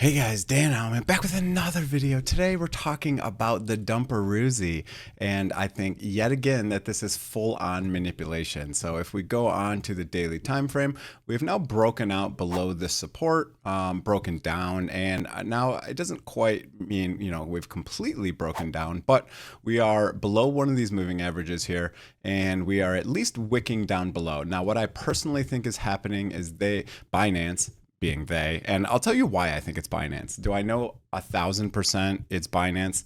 Hey guys, Dan Heilman back with another video. Today we're talking about the dumperoozy, and I think yet again that this is full-on manipulation. So if we go on to the daily time frame, we've now broken out below the support, broken down, and now it doesn't quite mean we've completely broken down, but we are below one of these moving averages here, and we are at least wicking down below. Now, what I personally think is happening is Binance, being they, and I'll tell you why I think it's Binance. Do I know 1,000% it's Binance?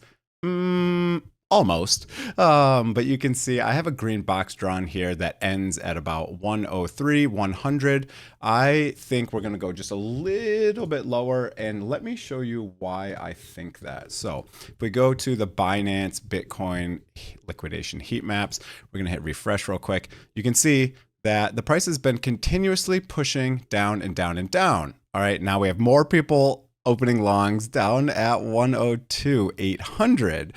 Almost. But you can see I have a green box drawn here that ends at about 103, 100. I think we're going to go just a little bit lower, and let me show you why I think that. So if we go to the Binance Bitcoin liquidation heat maps, we're going to hit refresh real quick. You can see that the price has been continuously pushing down and down and down. All right, now we have more people opening longs down at 102,800.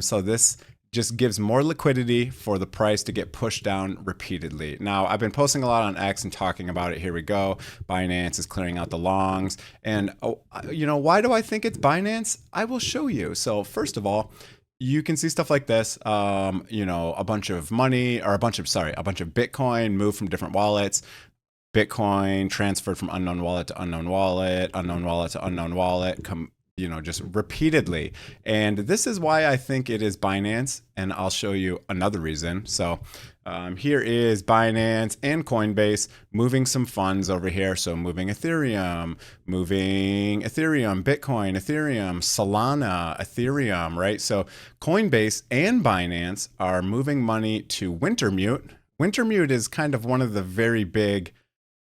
So this just gives more liquidity for the price to get pushed down repeatedly. Now, I've been posting a lot on X and talking about it. Here we go. Binance is clearing out the longs. And, why do I think it's Binance? I will show you. So first of all, you can see stuff like this, a bunch of money or a bunch of Bitcoin moved from different wallets, Bitcoin transferred from unknown wallet to unknown wallet, unknown wallet to unknown wallet, just repeatedly. And this is why I think it is Binance. And I'll show you another reason. So here is Binance and Coinbase moving some funds over here. So moving Bitcoin, Ethereum, Solana, Ethereum, right? So Coinbase and Binance are moving money to Wintermute. Wintermute is kind of one of the very big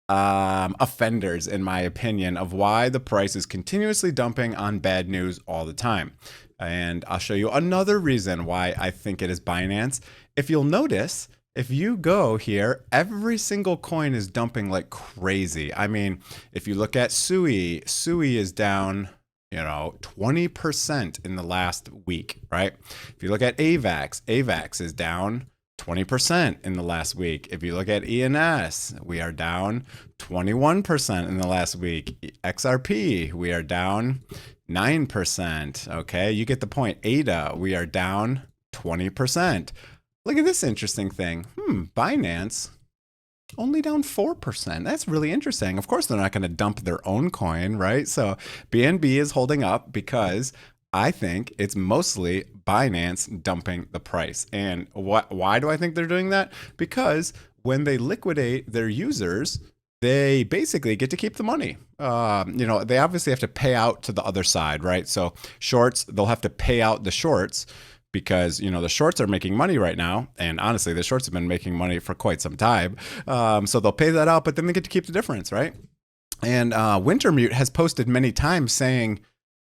offenders, in my opinion, of why the price is continuously dumping on bad news all the time. And I'll show you another reason why I think it is Binance. If you'll notice, if you go here, every single coin is dumping like crazy. I mean, if you look at Sui is down 20% in the last week, right? If you look at AVAX is down 20% in the last week. If you look at ENS, we are down 21% in the last week. XRP, we are down 9%. Okay, you get the point. ADA, we are down 20%. Look at this interesting thing. Binance only down 4%. That's really interesting. Of course, they're not going to dump their own coin, right? So BNB is holding up because I think it's mostly Binance dumping the price. And why do I think they're doing that? Because when they liquidate their users, they basically get to keep the money. They obviously have to pay out to the other side, right? So shorts, they'll have to pay out the shorts because, the shorts are making money right now. And honestly, the shorts have been making money for quite some time. So they'll pay that out, but then they get to keep the difference, right? And Wintermute has posted many times saying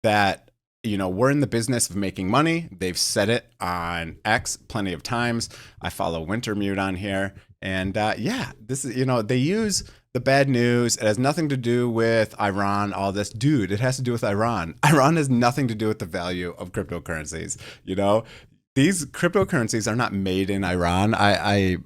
that, we're in the business of making money. They've said it on X plenty of times. I follow Wintermute on here. And this is, they use the bad news. It has nothing to do with Iran, all this. Dude, it has to do with Iran. Iran has nothing to do with the value of cryptocurrencies. These cryptocurrencies are not made in Iran. I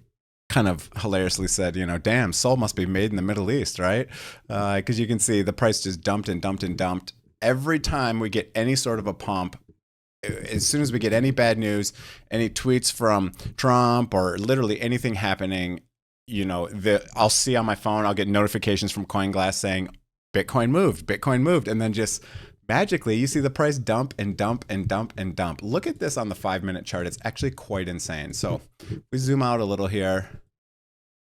kind of hilariously said, damn, Sol must be made in the Middle East, right? Because you can see the price just dumped and dumped and dumped. Every time we get any sort of a pump, as soon as we get any bad news, any tweets from Trump or literally anything happening, I'll see on my phone, I'll get notifications from CoinGlass saying Bitcoin moved. And then just magically you see the price dump and dump and dump and dump. Look at this on the 5-minute chart. It's actually quite insane. So we zoom out a little here.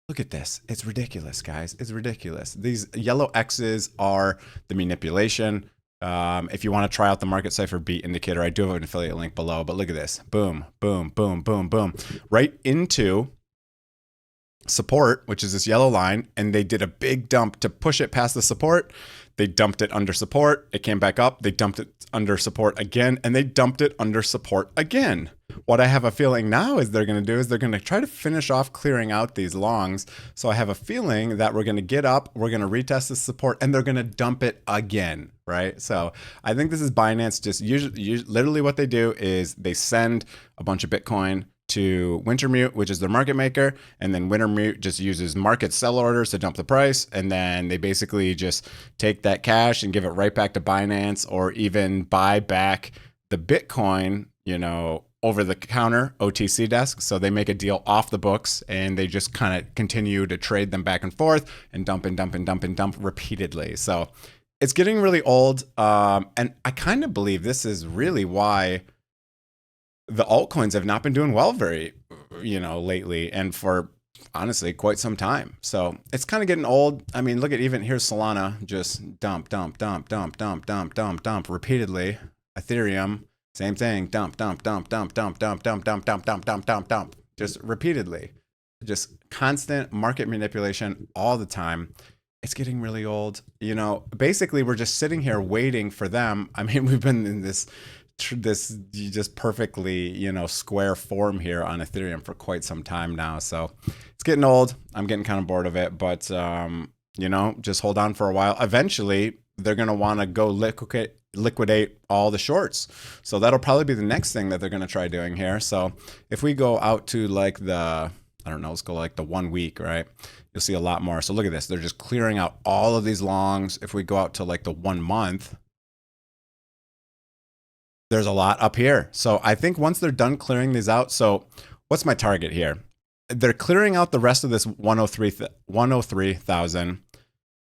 Look at this. It's ridiculous, guys. It's ridiculous. These yellow X's are the manipulation. If you want to try out the market cipher beat indicator, I do have an affiliate link below, but look at this. Boom, boom, boom, boom, boom. Right into support, which is this yellow line, and they did a big dump to push it past the support. They dumped it under support. It came back up. They dumped it under support again, and they dumped it under support again. What I have a feeling now is they're going to do is they're going to try to finish off clearing out these longs. So I have a feeling that we're going to get up, we're going to retest the support, and they're going to dump it again, right? So I think this is Binance. Just usually literally what they do is they send a bunch of Bitcoin to Wintermute, which is their market maker, and then Wintermute just uses market sell orders to dump the price, and then they basically just take that cash and give it right back to Binance, or even buy back the Bitcoin, you know, over the counter OTC desk. So they make a deal off the books, and they just kind of continue to trade them back and forth and dump and dump and dump and dump repeatedly. So it's getting really old, and I kind of believe this is really why the altcoins have not been doing well very, you know, lately, and for honestly quite some time. So it's kind of getting old. I mean, look at even here's Solana, just dump, dump, dump, dump, dump, dump, dump, dump repeatedly. Ethereum, same thing, dump, dump, dump, dump, dump, dump, dump, dump, dump, dump, dump, dump, dump, just repeatedly, just constant market manipulation all the time. It's getting really old. You know, basically we're just sitting here waiting for them. I mean, we've been in this just perfectly, you know, square form here on Ethereum for quite some time now. So it's getting old. I'm getting kind of bored of it, but you know, just hold on for a while. Eventually they're going to want to go liquidate all the shorts. So that'll probably be the next thing that they're going to try doing here. So if we go out to like the, I don't know, let's go like the 1 week, right? You'll see a lot more. So look at this. They're just clearing out all of these longs. If we go out to like the 1 month, there's a lot up here. So I think once they're done clearing these out, so what's my target here? They're clearing out the rest of this 103,000.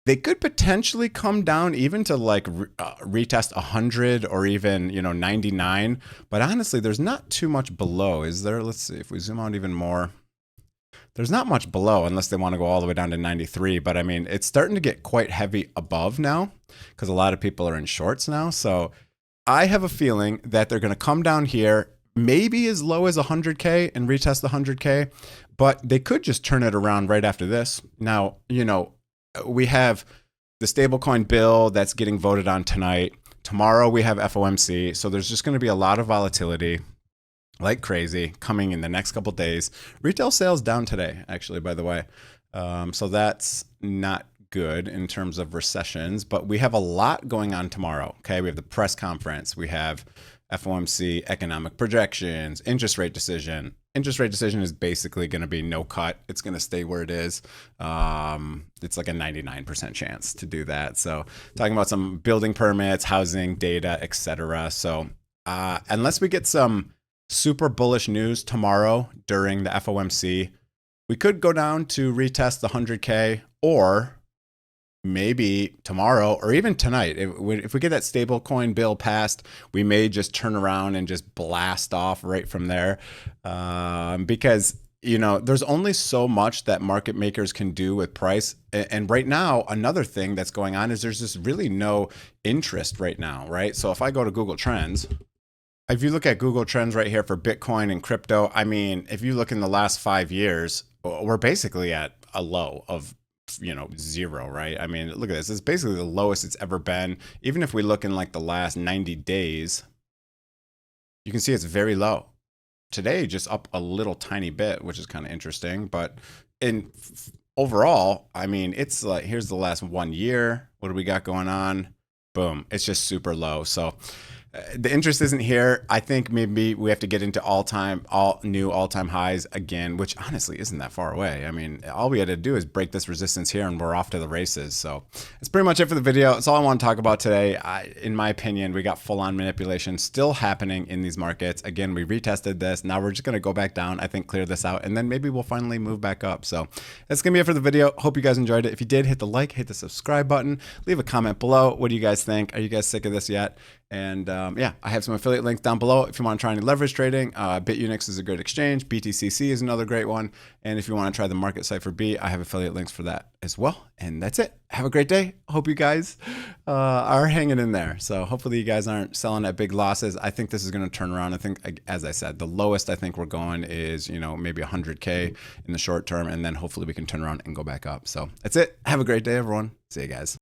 They could potentially come down even to like retest 100 or even, you know, 99. But honestly, there's not too much below, is there? Let's see if we zoom out even more. There's not much below unless they want to go all the way down to 93. But I mean, it's starting to get quite heavy above now because a lot of people are in shorts now. So I have a feeling that they're going to come down here, maybe as low as 100K and retest the 100K, but they could just turn it around right after this. Now, you know, we have the stablecoin bill that's getting voted on tonight. Tomorrow we have FOMC. So there's just going to be a lot of volatility like crazy coming in the next couple of days. Retail sales down today, actually, by the way. So that's not good in terms of recessions, but we have a lot going on tomorrow. Okay, we have the press conference, we have FOMC economic projections, interest rate decision. Interest rate decision is basically going to be no cut. It's going to stay where it is. It's like a 99% chance to do that. So talking about some building permits, housing data, etc. So unless we get some super bullish news tomorrow during the FOMC, we could go down to retest the 100K, or maybe tomorrow or even tonight. If we get that stablecoin bill passed, we may just turn around and just blast off right from there, because, you know, there's only so much that market makers can do with price. And right now, another thing that's going on is there's just really no interest right now, right? So if I go to Google Trends, if you look at Google Trends right here for Bitcoin and crypto, I mean, if you look in the last 5 years, we're basically at a low of, you know, 0, right? I mean, look at this. It's basically the lowest it's ever been. Even if we look in like the last 90 days, you can see it's very low. Today, just up a little tiny bit, which is kind of interesting. But overall, I mean, it's like, here's the last 1 year. What do we got going on? Boom. It's just super low. So the interest isn't here. I think maybe we have to get into new all-time highs again, which honestly isn't that far away. I mean, all we had to do is break this resistance here and we're off to the races. So that's pretty much it for the video. That's all I want to talk about today. In my opinion, we got full-on manipulation still happening in these markets. Again, we retested this. Now we're just going to go back down, I think, clear this out, and then maybe we'll finally move back up. So that's going to be it for the video. Hope you guys enjoyed it. If you did, hit the like, hit the subscribe button, leave a comment below. What do you guys think? Are you guys sick of this yet? And yeah, I have some affiliate links down below if you want to try any leverage trading. Bitunix is a great exchange. BTCC is another great one. And if you want to try the market cipher B, I have affiliate links for that as well. And that's it. Have a great day. Hope you guys are hanging in there. So hopefully you guys aren't selling at big losses. I think this is going to turn around. I think, as I said, the lowest I think we're going is, you know, maybe 100K in the short term. And then hopefully we can turn around and go back up. So that's it. Have a great day, everyone. See you guys.